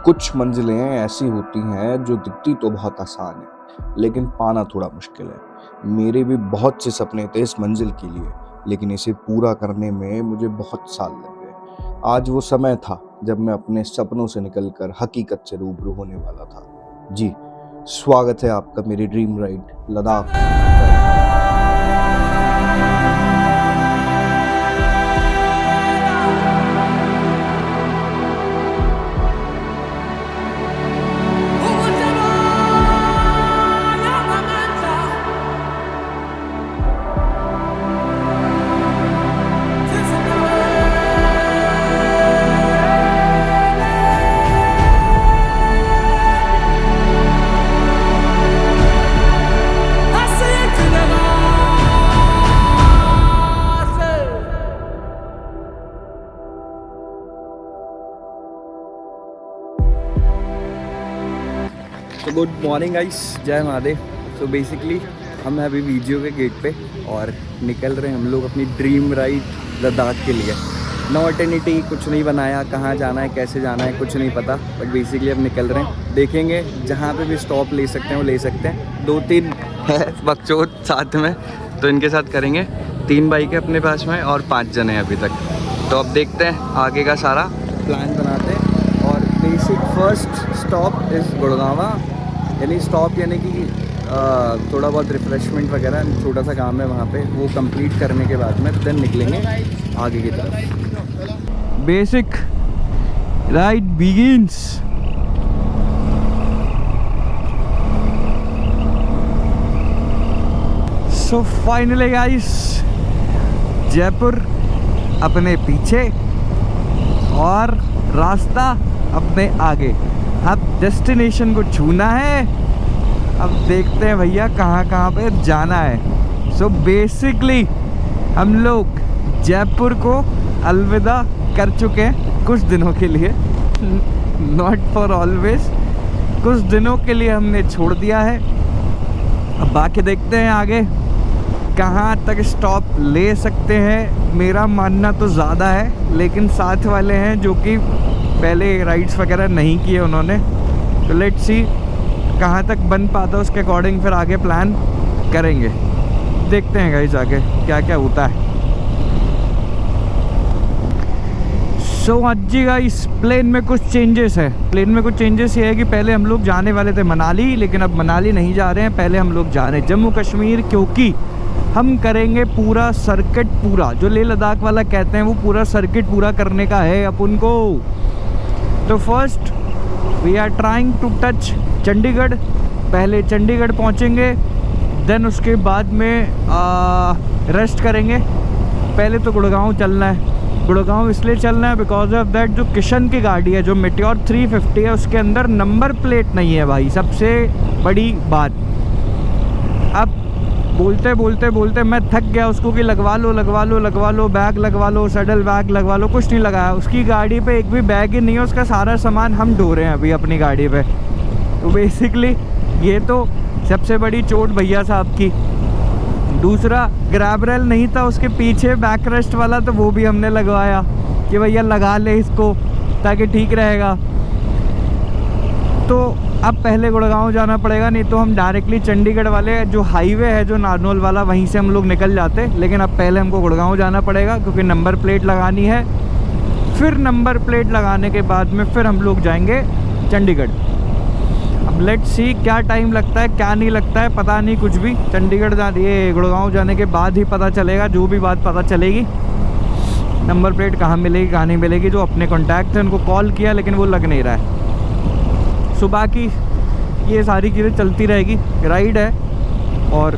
कुछ मंजिलें ऐसी होती हैं जो दिखती तो बहुत आसान है लेकिन पाना थोड़ा मुश्किल है। मेरे भी बहुत से सपने थे इस मंजिल के लिए, लेकिन इसे पूरा करने में मुझे बहुत साल लग गए। आज वो समय था जब मैं अपने सपनों से निकलकर हकीकत से रूबरू होने वाला था। जी, स्वागत है आपका मेरी ड्रीम राइड लद्दाख। तो गुड मॉर्निंग गाइस, जय महादेव। तो बेसिकली हम हैं अभी वीडियो के गेट पे और निकल रहे हैं हम लोग अपनी ड्रीम राइड लद्दाख के लिए। नो अटेनिटी, कुछ नहीं बनाया, कहाँ जाना है कैसे जाना है कुछ नहीं पता, बट बेसिकली अब निकल रहे हैं। देखेंगे जहाँ पे भी स्टॉप ले सकते हैं वो ले सकते हैं। 2-3 है बकचोद साथ में, तो इनके साथ करेंगे। 3 बाइक है अपने पास में और 5 जने हैं अभी तक। तो अब देखते हैं, आगे का सारा प्लान बनाते हैं। और basic first stop is Gurgaon, यानी स्टॉप यानी कि थोड़ा बहुत रिफ़्रेशमेंट वगैरह छोटा सा काम है वहाँ पे, वो कंप्लीट करने के बाद में देन निकलेंगे आगे की तरफ। Basic ride begins. So finally guys, Jaipur अपने पीछे और रास्ता अपने आगे। अब डेस्टिनेशन को छूना है, अब देखते हैं भैया कहाँ कहाँ पे जाना है। सो बेसिकली हम लोग जयपुर को अलविदा कर चुके हैं कुछ दिनों के लिए, नॉट फॉर ऑलवेज, कुछ दिनों के लिए हमने छोड़ दिया है। अब बाकी देखते हैं आगे कहाँ तक स्टॉप ले सकते हैं। मेरा मानना तो ज़्यादा है, लेकिन साथ वाले हैं जो कि पहले राइड्स वगैरह नहीं किए उन्होंने, तो लेट्स सी कहाँ तक बन पाता है, उसके अकॉर्डिंग फिर आगे प्लान करेंगे। देखते हैं गाइस आगे क्या क्या होता है। सो आज जी गाइस, प्लेन में कुछ चेंजेस है। प्लेन में कुछ चेंजेस ये है कि पहले हम लोग जाने वाले थे मनाली, लेकिन अब मनाली नहीं जा रहे हैं, पहले हम लोग जा रहे हैं जम्मू कश्मीर, क्योंकि हम करेंगे पूरा सर्किट, पूरा जो लेह लद्दाख वाला कहते हैं वो पूरा सर्किट पूरा करने का है अपन को। तो first we are trying to touch Chandigarh. पहले चंडीगढ़ पहुंचेंगे, देन उसके बाद में रेस्ट करेंगे। पहले तो गुड़गांव चलना है। गुड़गांव इसलिए चलना है बिकॉज ऑफ दैट जो किशन की गाड़ी है, जो मेटियोर 350 है, उसके अंदर नंबर प्लेट नहीं है भाई, सबसे बड़ी बात। अब बोलते बोलते बोलते मैं थक गया उसको कि लगवा लो लगवा लो लगवा लो, बैग लगवा लो, सैडल बैग लगवा लो, कुछ नहीं लगाया। उसकी गाड़ी पे एक भी बैग ही नहीं है, उसका सारा सामान हम ढो रहे हैं अभी अपनी गाड़ी पे। तो बेसिकली ये तो सबसे बड़ी चोट भैया साहब की। दूसरा, ग्रैब रेल नहीं था उसके पीछे बैक रेस्ट वाला, तो वो भी हमने लगवाया कि भैया लगा ले इसको ताकि ठीक रहेगा। तो अब पहले गुड़गांव जाना पड़ेगा, नहीं तो हम डायरेक्टली चंडीगढ़ वाले जो हाईवे है जो नारनौल वाला, वहीं से हम लोग निकल जाते। लेकिन अब पहले हमको गुड़गांव जाना पड़ेगा क्योंकि नंबर प्लेट लगानी है। फिर नंबर प्लेट लगाने के बाद में फिर हम लोग जाएंगे चंडीगढ़। अब लेट्स सी क्या टाइम लगता है क्या नहीं लगता है, पता नहीं कुछ भी। चंडीगढ़ ये गुड़गांव जाने के बाद ही पता चलेगा, जो भी बात पता चलेगी। नंबर प्लेट कहाँ मिलेगी कहाँ नहीं मिलेगी, जो अपने कॉन्टैक्ट हैं उनको कॉल किया लेकिन वो लग नहीं रहा है। सो बाकी ये सारी चीज़ें चलती रहेगी, राइड है और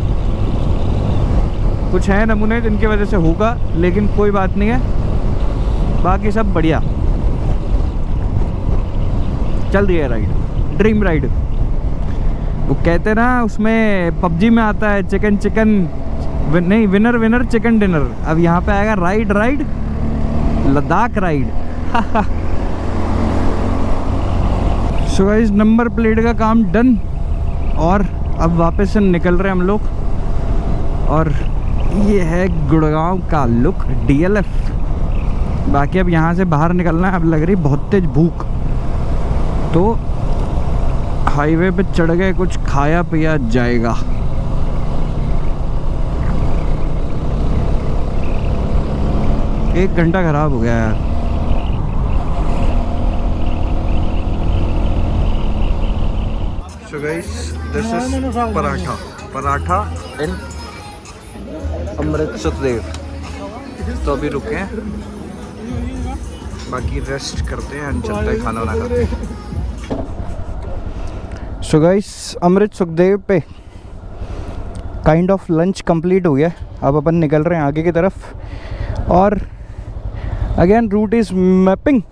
कुछ है नमूने जिनकी वजह से होगा, लेकिन कोई बात नहीं है, बाकी सब बढ़िया चल रही है राइड, ड्रीम राइड। वो कहते ना उसमें पबजी में आता है चिकन चिकन नहीं, विनर विनर चिकन डिनर। अब यहाँ पे आएगा ride ride Ladakh ride. So guys, number plate का काम डन और अब वापस से निकल रहे हैं हम लोग। और ये है गुड़गांव का लुक, DLF। बाकी अब यहाँ से बाहर निकलना है। अब लग रही बहुत तेज भूख, तो हाईवे पे चढ़ गए, कुछ खाया पिया जाएगा। एक घंटा खराब हो गया यार। So guys, this is paratha इन अमृत सुखदेव। तो अभी रुके हैं, बाकी रेस्ट करते हैं, चलते हैं खाना वाना खाते हैं। सो गाइस, अमृत सुखदेव पे काइंड ऑफ लंच कंप्लीट हो गया। अब अपन निकल रहे हैं आगे की तरफ और again route is mapping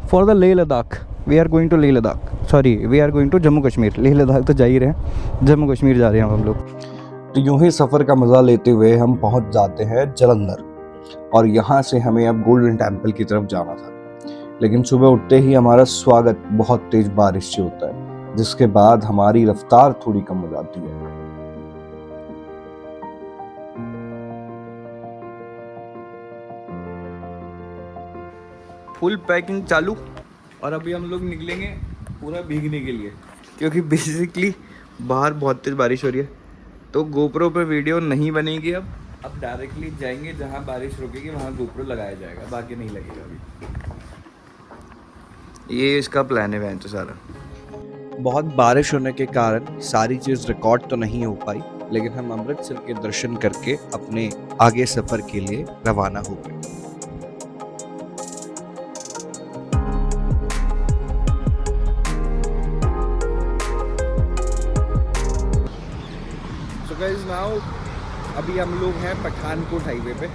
for the Leh Ladakh. We are going to Leh Ladakh, sorry we are going to Jammu Kashmir. Leh Ladakh तो जा ही रहे हैं, जम्मू कश्मीर जा रहे हैं हम लोग। तो यूं ही सफ़र का मज़ा लेते हुए हम पहुंच जाते हैं जलंधर और यहाँ से हमें अब गोल्डन टेम्पल की तरफ जाना था। लेकिन सुबह उठते ही हमारा स्वागत बहुत तेज बारिश से होता है, जिसके बाद हमारी रफ्तार थोड़ी कम हो जाती है। फुल पैकिंग चालू और अभी हम लोग निकलेंगे पूरा भीगने के लिए, क्योंकि बेसिकली बाहर बहुत तेज़ बारिश हो रही है। तो गोप्रो पे वीडियो नहीं बनेगी अब डायरेक्टली जाएंगे जहाँ बारिश रुकेगी, वहाँ गोप्रो लगाया जाएगा, बाकी नहीं लगेगा अभी। ये इसका प्लान है वैन तो सारा। बहुत बारिश होने के कारण सारी चीज़ रिकॉर्ड तो नहीं हो पाई, लेकिन हम अमृतसर के दर्शन करके अपने आगे सफ़र के लिए रवाना हो गए। गाइस नाउ अभी हम लोग हैं पठानकोट हाईवे पे।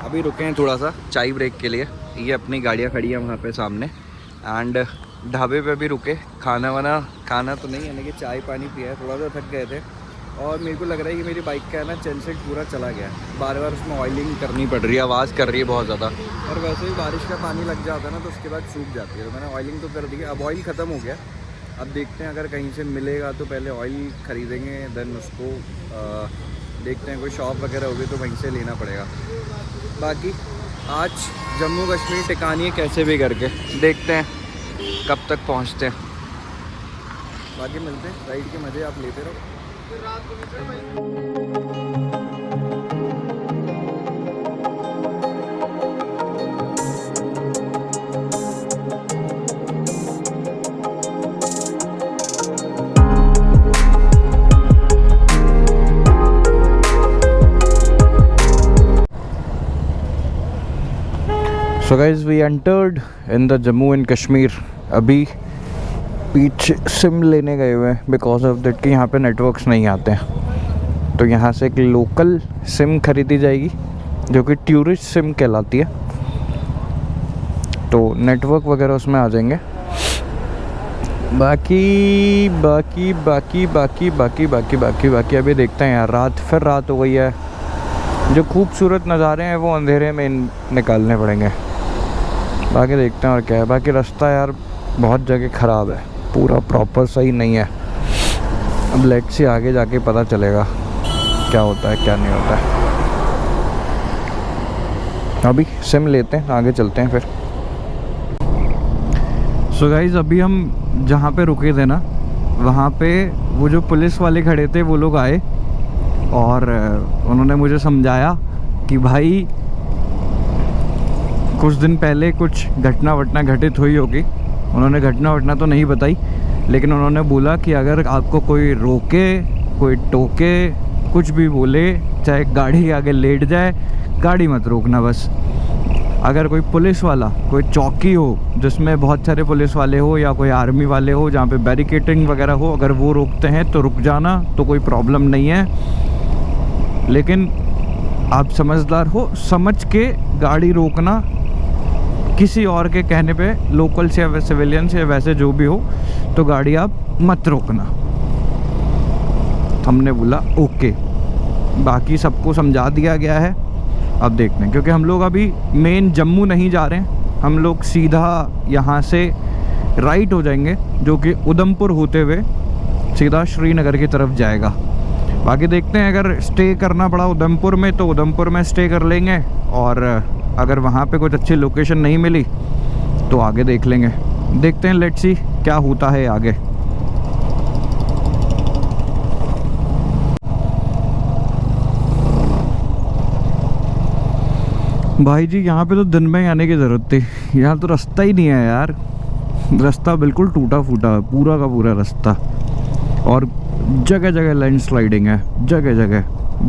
अभी रुके हैं थोड़ा सा चाय ब्रेक के लिए। ये अपनी गाड़ियाँ खड़ी हैं वहाँ पे सामने एंड ढाबे पे भी रुके। खाना तो नहीं, यानी कि चाय पानी पिया है, थोड़ा सा थक गए थे और मेरे को लग रहा है कि मेरी बाइक का है ना चेन सेट पूरा चला गया। बार बार उसमें ऑयलिंग करनी पड़ रही है, आवाज़ कर रही है बहुत ज़्यादा, और वैसे भी बारिश का पानी लग जाता है ना तो उसके बाद सूख जाती है। तो मैंने ऑयलिंग तो कर दी है, अब ऑयल ख़त्म हो गया। अब देखते हैं अगर कहीं से मिलेगा तो पहले ऑयल ख़रीदेंगे, देन उसको देखते हैं कोई शॉप वगैरह होगी तो वहीं से लेना पड़ेगा। बाकी आज जम्मू कश्मीर टिकानी है कैसे भी करके, देखते हैं कब तक पहुंचते हैं। बाकी मिलते हैं, राइड के मज़े आप लेते रहो। So guys, we entered in the Jammu and Kashmir। अभी पीछे सिम लेने गए हुए हैं बिकॉज ऑफ दैट कि यहाँ पे नेटवर्क्स नहीं आते हैं। तो यहाँ से एक लोकल सिम खरीदी जाएगी जो कि टूरिस्ट सिम कहलाती है, तो नेटवर्क वगैरह उसमें आ जाएंगे। बाकी अभी देखते हैं यार। रात हो गई है, जो खूबसूरत नज़ारे हैं वो अंधेरे में निकालने पड़ेंगे। बाकी देखते हैं और क्या है। बाकी रास्ता यार बहुत जगह ख़राब है, पूरा प्रॉपर सही नहीं है। अब लेट्स से आगे जाके पता चलेगा क्या होता है क्या नहीं होता है। अभी सिम लेते हैं, आगे चलते हैं फिर। सो गाइज़, अभी हम जहाँ पे रुके थे ना वहाँ पे वो जो पुलिस वाले खड़े थे वो लोग आए और उन्होंने मुझे समझाया कि भाई कुछ दिन पहले कुछ घटना घटित हुई होगी। उन्होंने घटना तो नहीं बताई, लेकिन उन्होंने बोला कि अगर आपको कोई रोके, कोई टोके, कुछ भी बोले, चाहे गाड़ी के आगे लेट जाए, गाड़ी मत रोकना बस। अगर कोई पुलिस वाला, कोई चौकी हो जिसमें बहुत सारे पुलिस वाले हो या कोई आर्मी वाले हो जहाँ पे बैरिकेटिंग वगैरह हो, अगर वो रोकते हैं तो रुक जाना, तो कोई प्रॉब्लम नहीं है। लेकिन आप समझदार हो, समझ के गाड़ी रोकना, किसी और के कहने पे, लोकल से या सिविलियन से वैसे जो भी हो, तो गाड़ी आप मत रोकना। हमने बोला ओके। बाकी सबको समझा दिया गया है। अब देखते हैं, क्योंकि हम लोग अभी मेन जम्मू नहीं जा रहे हैं, हम लोग सीधा यहाँ से राइट हो जाएंगे जो कि उधमपुर होते हुए सीधा श्रीनगर की तरफ जाएगा। बाकी देखते हैं, अगर स्टे करना पड़ा उधमपुर में तो उधमपुर में स्टे कर लेंगे, और अगर वहाँ पे कुछ अच्छी लोकेशन नहीं मिली तो आगे देख लेंगे। देखते हैं, लेट्स सी क्या होता है आगे। भाई जी यहाँ पे तो दिन में ही आने की ज़रूरत थी, यहाँ तो रास्ता ही नहीं है यार। रास्ता बिल्कुल टूटा फूटा है, पूरा का पूरा रास्ता। और जगह जगह लैंडस्लाइडिंग है, जगह जगह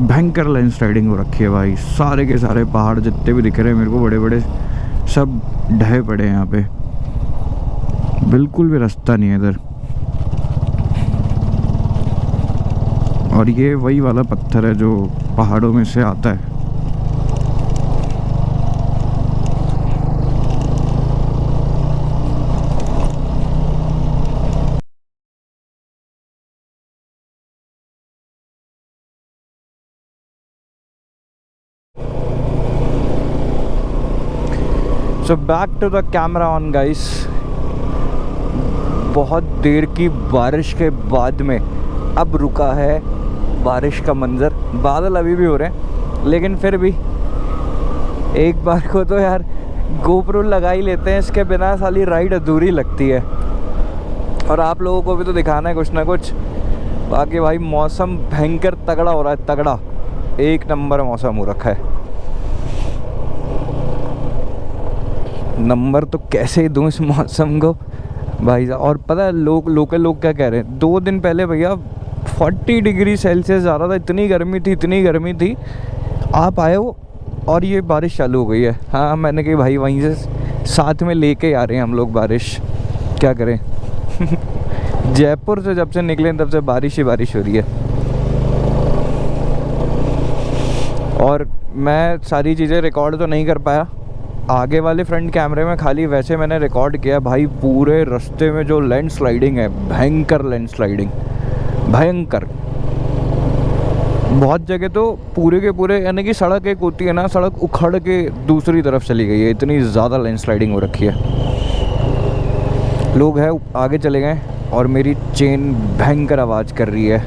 भयंकर लैंडस्लाइडिंग हो रखी है भाई। सारे के सारे पहाड़ जितने भी दिख रहे हैं मेरे को बड़े बड़े, सब ढहे पड़े हैं यहाँ पे, बिल्कुल भी रास्ता नहीं है इधर। और ये वही वाला पत्थर है जो पहाड़ों में से आता है। So back to the camera on guys. बहुत देर की बारिश के बाद में अब रुका है बारिश का मंज़र। बादल अभी भी हो रहे हैं, लेकिन फिर भी एक बार को तो यार गोप्रो लगा ही लेते हैं, इसके बिना साली राइड अधूरी लगती है। और आप लोगों को भी तो दिखाना है कुछ ना कुछ। बाकी भाई मौसम भयंकर तगड़ा हो रहा है, तगड़ा एक नंबर मौसम हो रखा है। नंबर तो कैसे ही दूँ इस मौसम को भाई साहब। और पता है लोकल लोग क्या कह रहे हैं, 2 दिन पहले भैया 40 डिग्री सेल्सियस जा रहा था, इतनी गर्मी थी। आप आए हो और ये बारिश चालू हो गई है। हाँ, मैंने कही भाई वहीं से साथ में लेके आ रहे हैं हम लोग बारिश, क्या करें। जयपुर से जब से निकले तब से बारिश ही बारिश हो रही है। और मैं सारी चीज़ें रिकॉर्ड तो नहीं कर पाया, आगे वाले फ्रंट कैमरे में खाली वैसे मैंने रिकॉर्ड किया। भाई पूरे रास्ते में जो लैंडस्लाइडिंग है, भयंकर लैंडस्लाइडिंग, भयंकर। बहुत जगह तो पूरे के पूरे, यानी कि सड़क एक होती है ना, सड़क उखड़ के दूसरी तरफ चली गई है, इतनी ज़्यादा लैंडस्लाइडिंग हो रखी है। लोग हैं आगे चले गए और मेरी चेन भयंकर आवाज़ कर रही है।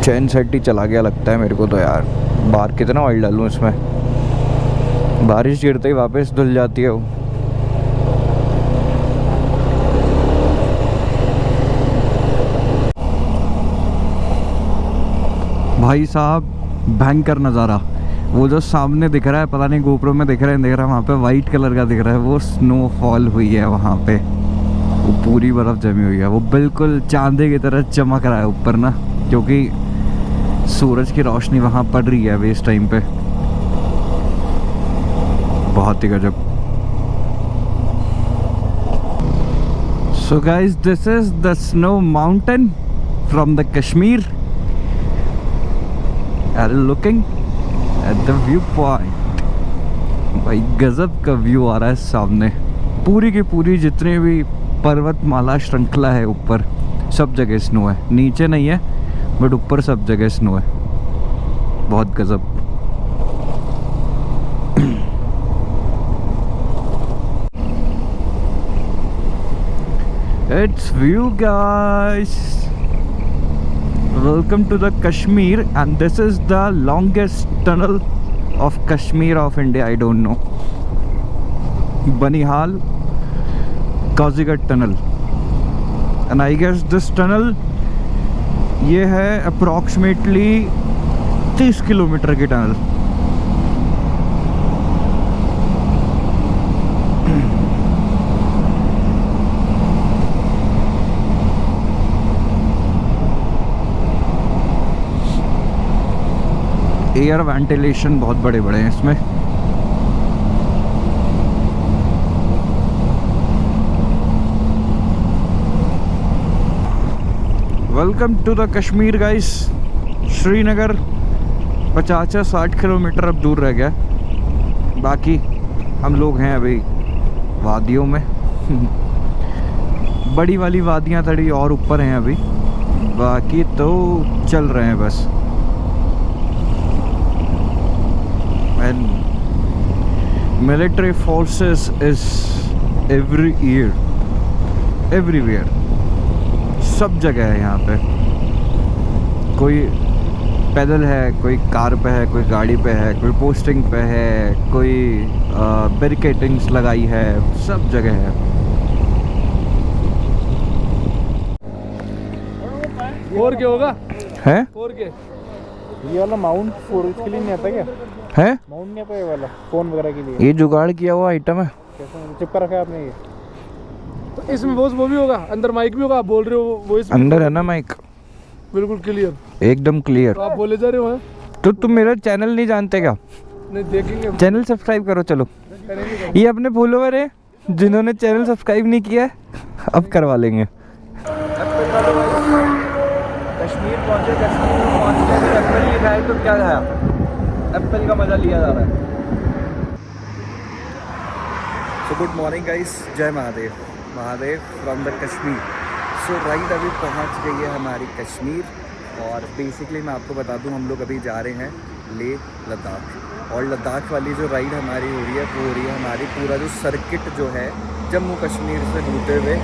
चेन सेट ही चला गया लगता है मेरे को तो यार। बाहर कितना ऑयल डालूं इसमें, बारिश गिरते ही वापस धुल जाती है वो। भाई साहब भयंकर नज़ारा। वो जो सामने दिख रहा है, पता नहीं गोप्रो में दिख रहा है वहाँ पे वाइट कलर का दिख रहा है, वो स्नोफॉल हुई है वहाँ पे। वो पूरी बर्फ़ जमी हुई है, वो बिल्कुल चांदे की तरह चमक रहा है ऊपर ना, क्योंकि सूरज की रोशनी वहाँ पड़ रही है अभी इस टाइम पे। बहुत ही गजब। So guys, this is the snow mountain from the Kashmir and looking at the view point. भाई गजब का व्यू आ रहा है सामने। पूरी की पूरी जितने भी पर्वतमाला श्रृंखला है ऊपर, सब जगह स्नो है। नीचे नहीं है बट ऊपर सब जगह स्नो है। बहुत गजब। It's view guys, welcome to the Kashmir and this is the longest tunnel of Kashmir of India. I don't know, Banihal Qazigund tunnel. And I guess this tunnel, ये है अप्रॉक्सीमेटली 30 किलोमीटर की टनल। एयर वेंटिलेशन बहुत बड़े बड़े हैं इसमें। Welcome to the Kashmir guys. Srinagar 50-60 kilometre अब दूर रह गया, बाकी हम लोग हैं अभी वादियों में। बड़ी वाली वादियाँ थोड़ी और ऊपर हैं अभी, बाकी तो चल रहे हैं बस। And military forces is every year, everywhere, सब जगह है यहाँ पे। कोई पैदल है, कोई कार पे है, कोई गाड़ी पे है, कोई पोस्टिंग पे है, कोई बैरिकेडिंग्स लगाई है, सब जगह है। और क्या होगा? है और क्या? ये वाला माउंट फोन के लिए नहीं आता क्या? है माउंट नहीं आता ये वाला फोन वगैरह के लिए? ये जुगाड़ किया हुआ आइटम है। कैसे चिपका रखा है आपने ये? तो इसमें वो भी होगा, अंदर माइक भी होगा। आप बोल रहे हो वो इसमें अंदर है ना माइक, बिल्कुल क्लियर, एकदम क्लियर। तो आप बोले जा रहे हो हैं? तो तुम मेरा चैनल नहीं जानते क्या? नहीं देखेंगे, चैनल सब्सक्राइब करो। चलो, करेंगे। ये अपने फॉलोवर है जिन्होंने चैनल सब्सक्राइब नहीं किया है, अब करवा लेंगे। कश्मीर पहुंचे, कश्मीर में पहुंचने में एप्पल लिखा है तो क्या खाया? एप्पल का मज़ा लिया जा रहा है। सो गुड मॉर्निंग गाइस, जय Mahadev. Mahadev from the Kashmir. So ride अभी पहुंच गई है हमारी कश्मीर, और बेसिकली मैं आपको बता दूं, हम लोग अभी जा रहे हैं लेह लद्दाख। और लद्दाख वाली जो राइड हमारी हो रही है वो हो रही है हमारी पूरा जो सर्किट जो है जम्मू कश्मीर से होते हुए,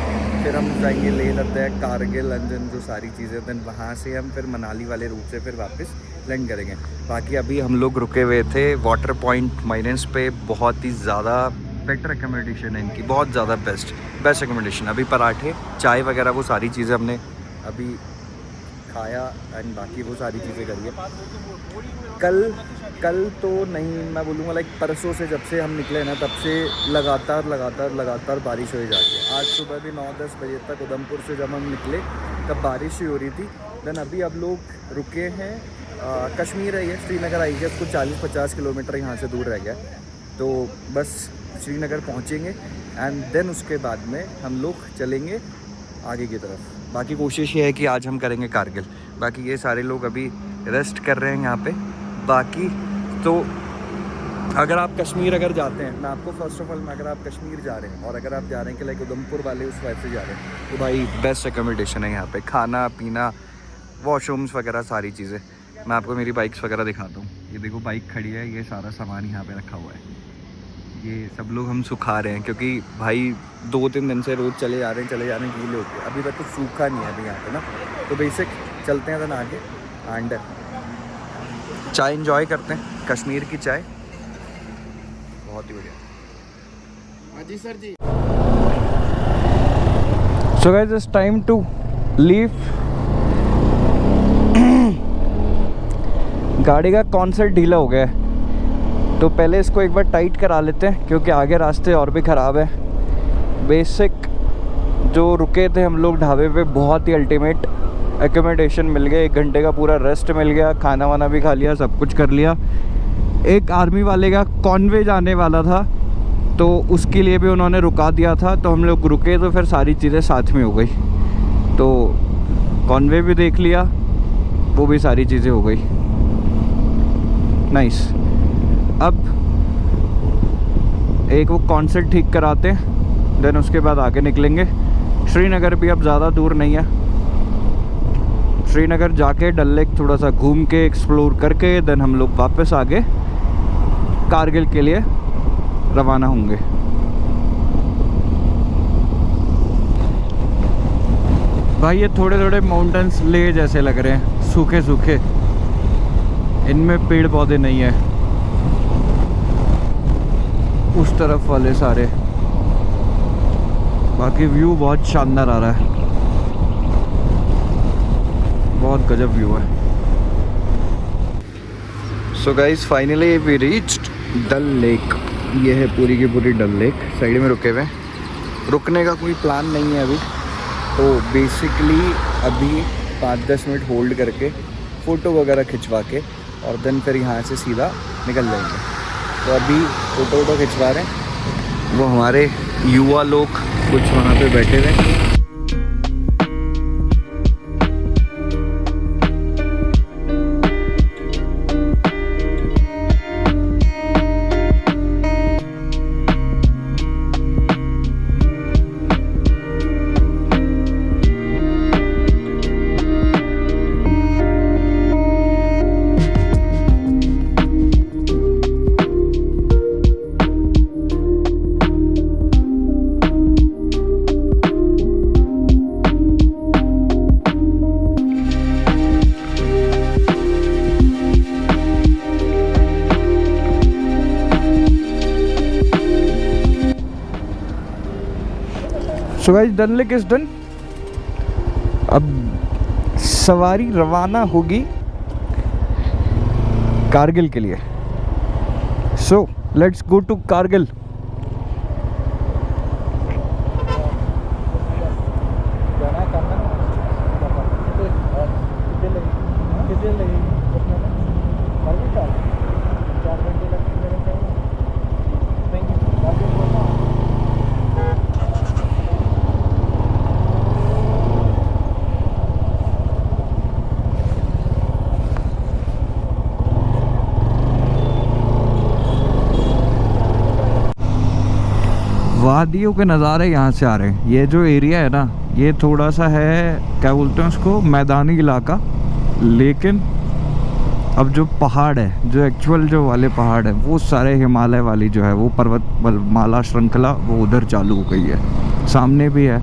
फिर हम जाएंगे लेह लद्दाख, कारगिल, अंजन, जो सारी चीज़ें, देन वहाँ से हम फिर मनाली वाले रूट से फिर वापस लैंड करेंगे। बाकी अभी हम लोग रुके हुए थे वाटर पॉइंट माइनेंस पे, बहुत ही ज़्यादा बेटर एकोमोडेशन है इनकी, बहुत ज़्यादा बेस्ट एकोमोडेशन। अभी पराठे, चाय वगैरह वो सारी चीज़ें हमने अभी खाया, एंड बाकी वो सारी चीज़ें करी है। कल तो नहीं, मैं बोलूँगा लाइक परसों से, जब से हम निकले ना तब से लगातार बारिश हो ही जाती है। आज सुबह भी 9-10 बजे तक उधमपुर से जब हम निकले तब बारिश ही हो रही थी। देन अभी अब लोग रुके हैं, कश्मीर है ये, श्रीनगर आई है, उसको 40-50 किलोमीटर यहाँ से दूर रह गया, तो बस श्रीनगर पहुँचेंगे एंड देन उसके बाद में हम लोग चलेंगे आगे की तरफ। बाकी कोशिश ये है कि आज हम करेंगे कारगिल। बाकी ये सारे लोग अभी रेस्ट कर रहे हैं यहाँ पे। बाकी तो अगर आप कश्मीर अगर जाते हैं, मैं आपको फर्स्ट ऑफ ऑल, अगर आप कश्मीर जा रहे हैं और अगर आप जा रहे हैं कि लाइक उधमपुर वाले उस वाइफ से जा रहे हैं, तो भाई बेस्ट एकोमोडेशन है यहाँ पे, खाना पीना, वॉशरूम्स वगैरह सारी चीज़ें। मैं आपको मेरी बाइक्स वगैरह दिखाता हूँ। ये देखो बाइक खड़ी है, ये सारा सामान यहाँ पे रखा हुआ है, ये सब लोग हम सुखा रहे हैं क्योंकि भाई 2-3 दिन से रोज़ चले जा रहे हैं गीले होते हैं, अभी तक कुछ सूखा नहीं है अभी यहाँ पे ना। तो बेसिक चलते हैं देन आगे एंड चाय इंजॉय करते हैं, कश्मीर की चाय बहुत ही बढ़िया। हाँ जी सर जी। So guys, it's time to leave. गाड़ी का कॉन्सेप्ट ढीला हो गया है, तो पहले इसको एक बार टाइट करा लेते हैं क्योंकि आगे रास्ते और भी ख़राब है। बेसिक जो रुके थे हम लोग ढाबे पे, बहुत ही अल्टीमेट एकोमोडेशन मिल गया, 1 घंटे का पूरा रेस्ट मिल गया, खाना वाना भी खा लिया, सब कुछ कर लिया। एक आर्मी वाले का कॉन्वे जाने वाला था तो उसके लिए भी उन्होंने रुका दिया था, तो हम लोग रुके तो फिर सारी चीज़ें साथ में हो गई, तो कॉन्वे भी देख लिया, वो भी सारी चीज़ें हो गई। नाइस। अब एक वो कॉन्सेप्ट ठीक कराते हैं, देन उसके बाद आगे निकलेंगे। श्रीनगर भी अब ज़्यादा दूर नहीं है, श्रीनगर जाके डल लेक थोड़ा सा घूम के एक्सप्लोर करके देन हम लोग वापस आगे कारगिल के लिए रवाना होंगे। भाई ये थोड़े थोड़े माउंटेन्स ले जैसे लग रहे हैं, सूखे सूखे, इनमें पेड़ पौधे नहीं है। उस तरफ वाले सारे, बाकी व्यू बहुत शानदार आ रहा है, बहुत गजब व्यू है। So guys, finally we reached Dal lake. ये है पूरी की पूरी डल लेक, साइड में रुके हुए हैं। रुकने का कोई प्लान नहीं है अभी, तो बेसिकली अभी 5-10 मिनट होल्ड करके फ़ोटो वगैरह खिंचवा के और देन फिर यहाँ से सीधा निकल जाएंगे। तो अभी फ़ोटो खिंचवा रहे हैं, वो हमारे युवा लोग कुछ वहाँ पे बैठे हुए। So guys Dal lake is done. अब सवारी रवाना होगी कारगिल के लिए। So let's go to Kargil. वादियों के नज़ारे यहाँ से आ रहे हैं। ये जो एरिया है ना, ये थोड़ा सा है, क्या बोलते हैं उसको, मैदानी इलाका। लेकिन अब जो पहाड़ है, जो एक्चुअल जो वाले पहाड़ है, वो सारे हिमालय वाली जो है वो पर्वतमाला श्रृंखला वो उधर चालू हो गई है। सामने भी है।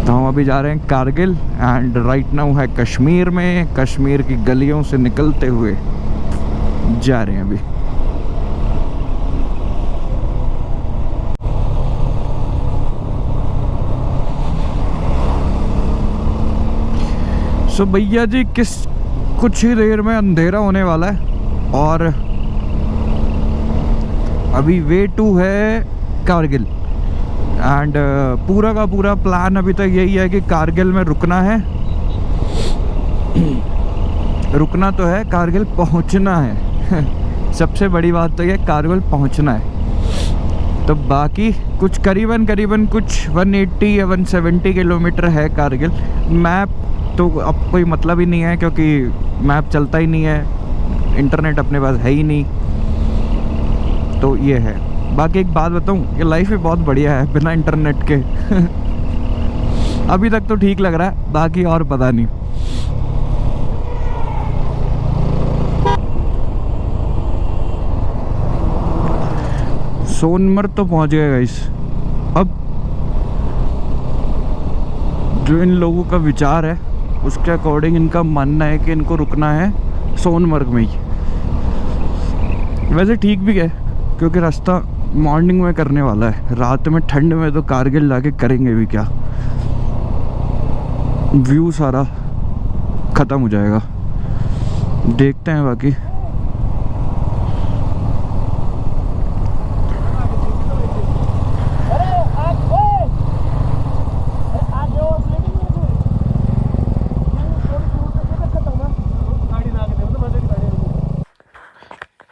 तो हम अभी जा रहे हैं कारगिल एंड राइट नाउ है कश्मीर में। कश्मीर की गलियों से निकलते हुए जा रहे हैं अभी। सो भैया जी कुछ ही देर में अंधेरा होने वाला है और अभी वे टू है कारगिल एंड पूरा का पूरा प्लान अभी तक यही है कि कारगिल में रुकना है। रुकना तो है, कारगिल पहुंचना है। सबसे बड़ी बात तो ये कारगिल पहुंचना है। तो बाकी कुछ करीबन कुछ 180 या 170 किलोमीटर है कारगिल। मैप तो अब कोई मतलब ही नहीं है क्योंकि मैप चलता ही नहीं है, इंटरनेट अपने पास है ही नहीं। तो ये है। बाकी एक बात बताऊं, ये लाइफ भी बहुत बढ़िया है बिना इंटरनेट के। अभी तक तो ठीक लग रहा है, बाकी और पता नहीं। सोनमर्ग तो पहुंच गए गाइस। अब जो इन लोगों का विचार है उसके अकॉर्डिंग इनका मानना है कि इनको रुकना है सोनमर्ग में ही। वैसे ठीक भी है क्योंकि रास्ता मॉर्निंग में करने वाला है, रात में ठंड में तो कारगिल जाके करेंगे भी क्या, व्यू सारा ख़त्म हो जाएगा। देखते हैं बाकी।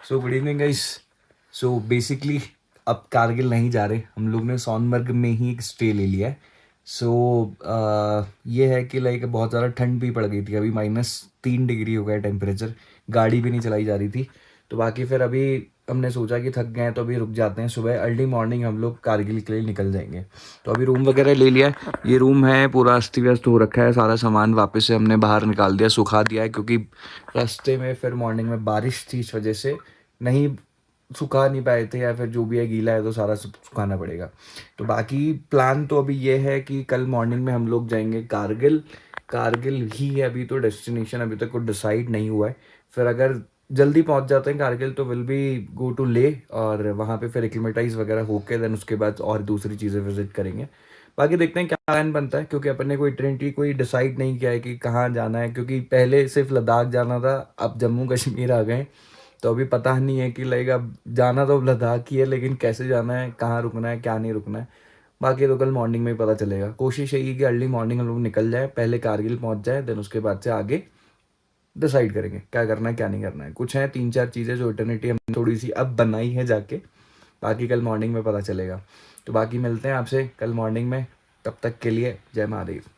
So good evening guys. So basically अब कारगिल नहीं जा रहे, हम लोग ने सोनमर्ग में ही एक स्टे ले लिया है। सो ये है कि लाइक बहुत ज़्यादा ठंड भी पड़ गई थी, अभी -3 डिग्री हो गया टेम्परेचर, गाड़ी भी नहीं चलाई जा रही थी। तो बाकी फिर अभी हमने सोचा कि थक गए हैं तो अभी रुक जाते हैं, सुबह अर्ली मॉर्निंग हम लोग कारगिल के लिए निकल जाएंगे। तो अभी रूम वगैरह ले लिया है। ये रूम है पूरा अस्त व्यस्त हो रखा है, सारा सामान वापस से हमने बाहर निकाल दिया, सुखा दिया है क्योंकि रास्ते में फिर मॉर्निंग में बारिश थी, इस वजह से नहीं सुखा नहीं पाए थे, या फिर जो भी है गीला है तो सारा सुखाना पड़ेगा। तो बाकी प्लान तो अभी ये है कि कल मॉर्निंग में हम लोग जाएंगे कारगिल। कारगिल ही है अभी तो डेस्टिनेशन, अभी तक कुछ डिसाइड नहीं हुआ है। फिर अगर जल्दी पहुंच जाते हैं कारगिल तो विल बी गो टू ले, और वहाँ पे फिर एक्लिमेटाइज वगैरह होके देन उसके बाद और दूसरी चीज़ें विजिट करेंगे। बाकी देखते हैं क्या प्लान बनता है, क्योंकि अपन ने कोई इटरेंटली कोई डिसाइड नहीं किया है कि कहाँ जाना है, क्योंकि पहले सिर्फ लद्दाख जाना था, अब जम्मू कश्मीर आ गए। तो अभी पता नहीं है कि लाइक अब जाना तो लद्दाख ही है, लेकिन कैसे जाना है, कहाँ रुकना है, क्या नहीं रुकना है, बाकी तो कल मॉर्निंग में ही पता चलेगा। कोशिश यही है कि अर्ली मॉर्निंग हम लोग निकल जाए, पहले कारगिल पहुंच जाए, देन उसके बाद से आगे डिसाइड करेंगे क्या करना है क्या नहीं करना है। कुछ हैं 3-4 चीज़ें जो अल्टरनेटिव हमने थोड़ी सी अब बनाई है जाके, बाकी कल मॉर्निंग में पता चलेगा। तो बाकी मिलते हैं आपसे कल मॉर्निंग में, तब तक के लिए जय महादेव।